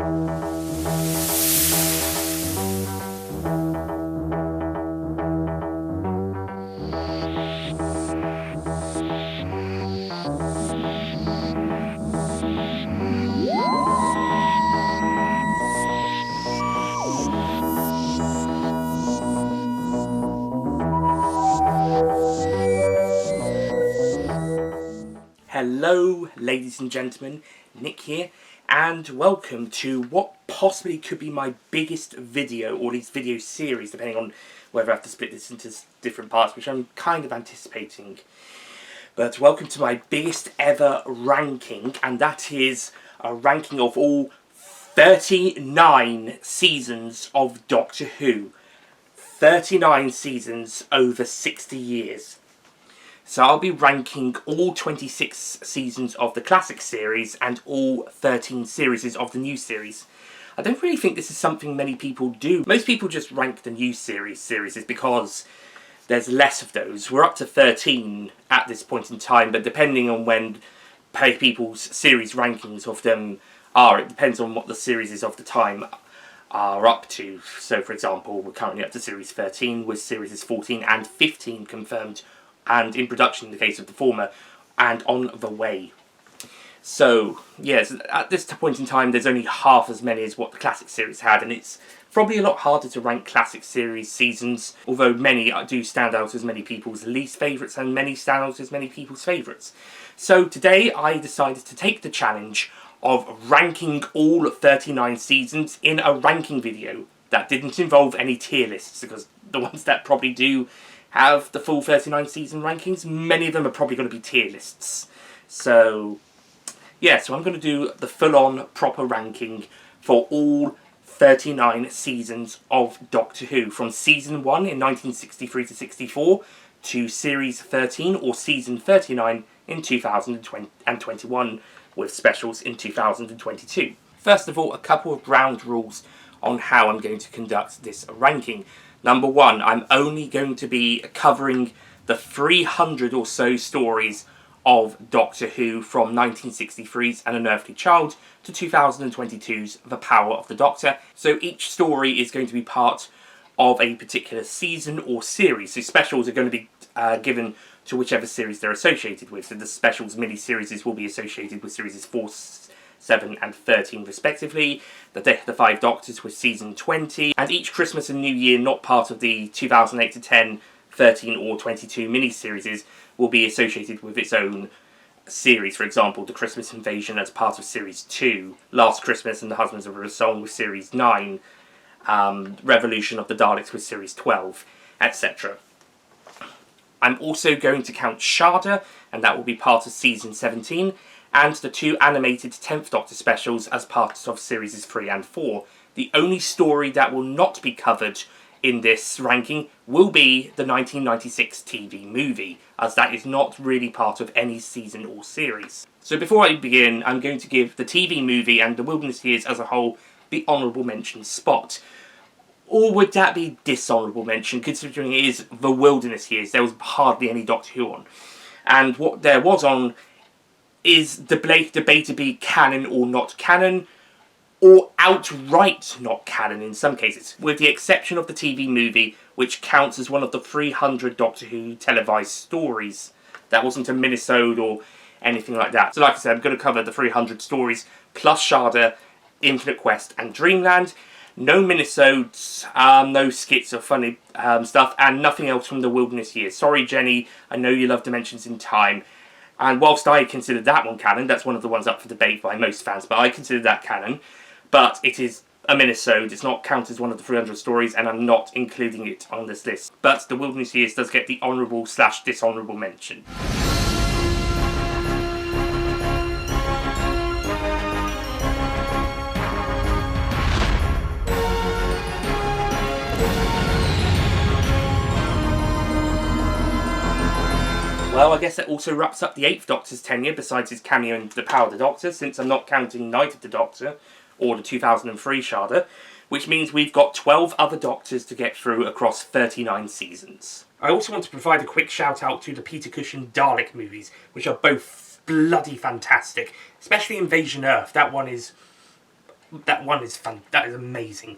Hello, ladies and gentlemen, Nick here, and welcome to what possibly could be my biggest video, or at least video series, depending on whether I have to split this into different parts, which I'm kind of anticipating. But welcome to my biggest ever ranking, and that is a ranking of all 39 seasons of Doctor Who. 39 seasons over 60 years. So I'll be ranking all 26 seasons of the classic series and all 13 series of the new series. I don't really think this is something many people do. Most people just rank the new series because there's less of those. We're up to 13 at this point in time, but depending on when people's series rankings of them are, it depends on what the series of the time are up to. So for example, we're currently up to series 13 with series 14 and 15 confirmed and in production in the case of the former, and on the way. So, yes, at this point in time there's only half as many as what the classic series had, and it's probably a lot harder to rank classic series seasons, although many do stand out as many people's least favourites and many stand out as many people's favourites. So today I decided to take the challenge of ranking all 39 seasons in a ranking video that didn't involve any tier lists, because the ones that probably do have the full 39 season rankings, many of them are probably going to be tier lists. So, yeah, so I'm going to do the full-on proper ranking for all 39 seasons of Doctor Who, from season 1 in 1963 to 64 to series 13 or season 39 in 2021, with specials in 2022. First of all, a couple of ground rules on how I'm going to conduct this ranking. Number one, I'm only going to be covering the 300 or so stories of Doctor Who from 1963's An Unearthly Child to 2022's The Power of the Doctor. So each story is going to be part of a particular season or series. So specials are going to be given to whichever series they're associated with. So the specials mini-series will be associated with series 4, 7 and 13 respectively, The Death of the Five Doctors with season 20, and each Christmas and New Year not part of the 2008 to 10, 13 or 22 mini-series will be associated with its own series. For example, The Christmas Invasion as part of series 2, Last Christmas and the Husbands of Rason with series 9, Revolution of the Daleks with series 12, etc. I'm also going to count Shada, and that will be part of season 17, and the 2 animated 10th Doctor specials as part of series 3 and 4. The only story that will not be covered in this ranking will be the 1996 TV movie, as that is not really part of any season or series. So before I begin, I'm going to give the TV movie and the Wilderness Years as a whole the honourable mention spot. Or would that be dishonourable mention, considering it is the Wilderness Years? There was hardly any Doctor Who on. And what there was on is debate to be canon or not canon, or outright not canon in some cases, with the exception of the TV movie, which counts as one of the 300 Doctor Who televised stories. That wasn't a minisode or anything like that. So like I said, I'm going to cover the 300 stories, plus Shada, Infinite Quest and Dreamland. No minisodes, no skits or funny stuff, and nothing else from the Wilderness Years. Sorry Jenny, I know you love Dimensions in Time. And whilst I consider that one canon, that's one of the ones up for debate by most fans, but I consider that canon. But it is a minisode, it's not counted as one of the 300 stories, and I'm not including it on this list. But the Wilderness Years does get the honourable/dishonourable mention. Well, I guess that also wraps up the 8th Doctor's tenure, besides his cameo in The Power of the Doctor, since I'm not counting Night of the Doctor, or the 2003 Shada, which means we've got 12 other Doctors to get through across 39 seasons. I also want to provide a quick shout out to the Peter Cushing Dalek movies, which are both bloody fantastic, especially Invasion Earth. That one is that one is fun. That is amazing.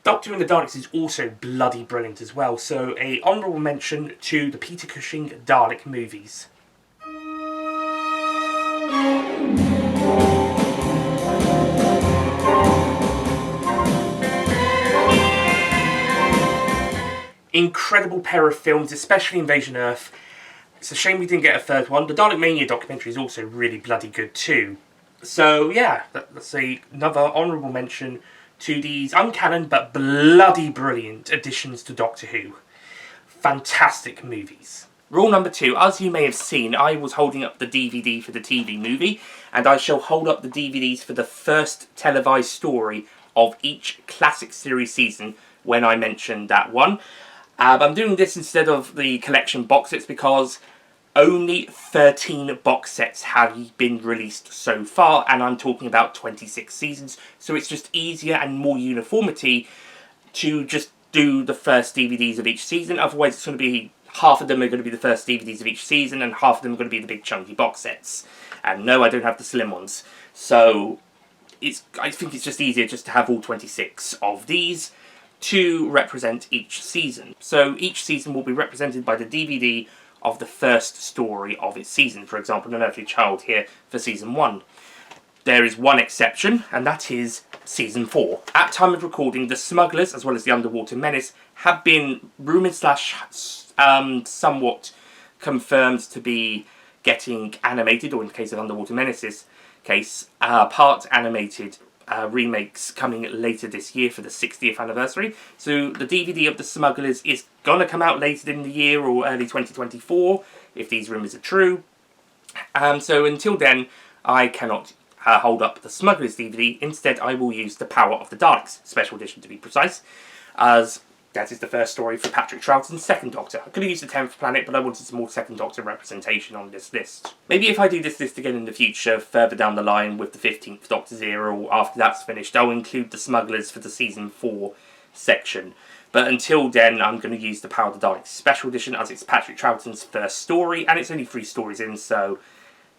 Doctor Who and the Daleks is also bloody brilliant as well. So a honourable mention to the Peter Cushing Dalek movies. Incredible pair of films, especially Invasion Earth. It's a shame we didn't get a third one. The Dalek Mania documentary is also really bloody good too. So yeah, that's another honourable mention to these uncanon but bloody brilliant additions to Doctor Who. Fantastic movies. Rule number 2, as you may have seen, I was holding up the DVD for the TV movie, and I shall hold up the DVDs for the first televised story of each classic series season when I mention that one. I'm doing this instead of the collection box sets because only 13 box sets have been released so far, and I'm talking about 26 seasons, so it's just easier and more uniformity to just do the first DVDs of each season. Otherwise it's going to be, half of them are going to be the first DVDs of each season, and half of them are going to be the big chunky box sets. And no, I don't have the slim ones. So I think it's just easier just to have all 26 of these to represent each season. So each season will be represented by the DVD of the first story of its season. For example, An Earthly Child here for season 1. There is one exception, and that is season 4. At time of recording, The Smugglers, as well as The Underwater Menace, have been rumoured / somewhat confirmed to be getting animated, or in the case of Underwater Menace's case, part animated remakes coming later this year for the 60th anniversary. So the DVD of The Smugglers is going to come out later in the year or early 2024, if these rumours are true. So until then, I cannot hold up the Smugglers DVD. Instead, I will use The Power of the Daleks, special edition to be precise, as that is the first story for Patrick Troughton's Second Doctor. I could have used the 10th Planet, but I wanted some more Second Doctor representation on this list. Maybe if I do this list again in the future, further down the line with the 15th Doctor's era, or after that's finished, I'll include The Smugglers for the Season 4 section. But until then, I'm going to use The Power of the Daleks special edition, as it's Patrick Troughton's first story, and it's only 3 stories in, so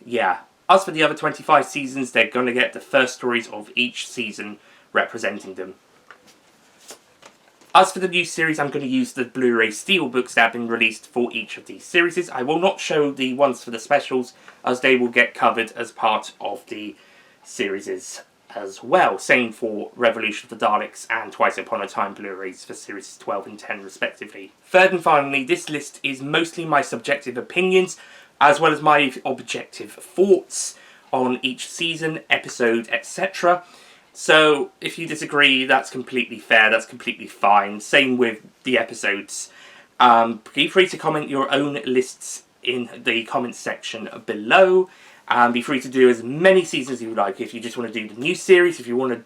yeah. As for the other 25 seasons, they're going to get the first stories of each season representing them. As for the new series, I'm going to use the Blu-ray steelbooks that have been released for each of these series. I will not show the ones for the specials, as they will get covered as part of the series as well. Same for Revolution of the Daleks and Twice Upon a Time Blu-rays for series 12 and 10 respectively. Third and finally, this list is mostly my subjective opinions, as well as my objective thoughts on each season, episode, etc. So, if you disagree, that's completely fair, that's completely fine. Same with the episodes. Be free to comment your own lists in the comments section below. Be free to do as many seasons as you like. If you just want to do the new series, if you want to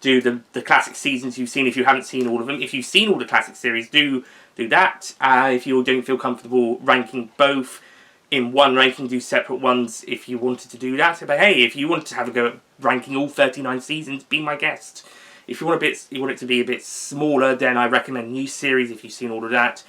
do the classic seasons you've seen, if you haven't seen all of them. If you've seen all the classic series, do that. If you don't feel comfortable ranking both in one ranking, do separate ones if you wanted to do that. But hey, if you want to have a go at ranking all 39 seasons, be my guest. If you want it to be a bit smaller, then I recommend new series if you've seen all of that,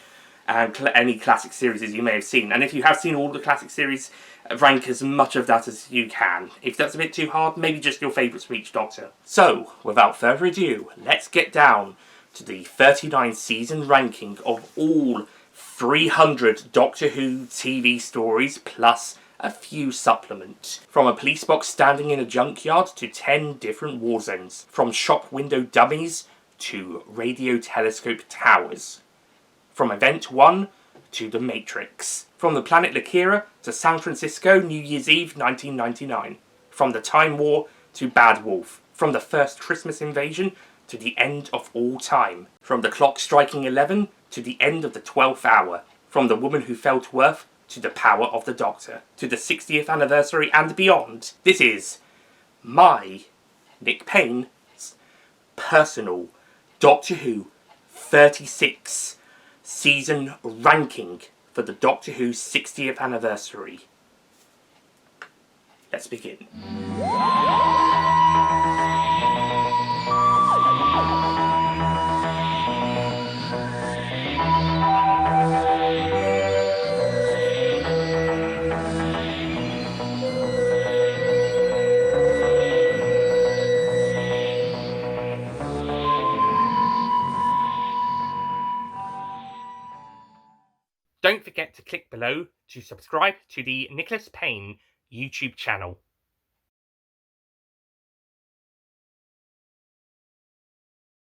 and any classic series you may have seen. And if you have seen all the classic series, rank as much of that as you can. If that's a bit too hard, maybe just your favourites for each Doctor. So, without further ado, let's get down to the 39 season ranking of all 300 Doctor Who TV stories, plus a few supplements. From a police box standing in a junkyard to 10 different war zones. From shop window dummies to radio telescope towers. From Event 1 to The Matrix. From the planet Lakira to San Francisco, New Year's Eve 1999. From the Time War to Bad Wolf. From the first Christmas invasion to the end of all time. From the clock striking 11 to the end of the 12th hour. From The Woman Who Fell to Earth to The Power of the Doctor. To the 60th anniversary and beyond. This is my, Nick Payne's, personal Doctor Who 36 season ranking for the Doctor Who 60th anniversary. Let's begin. Don't forget to click below to subscribe to the Nicholas Payne YouTube channel.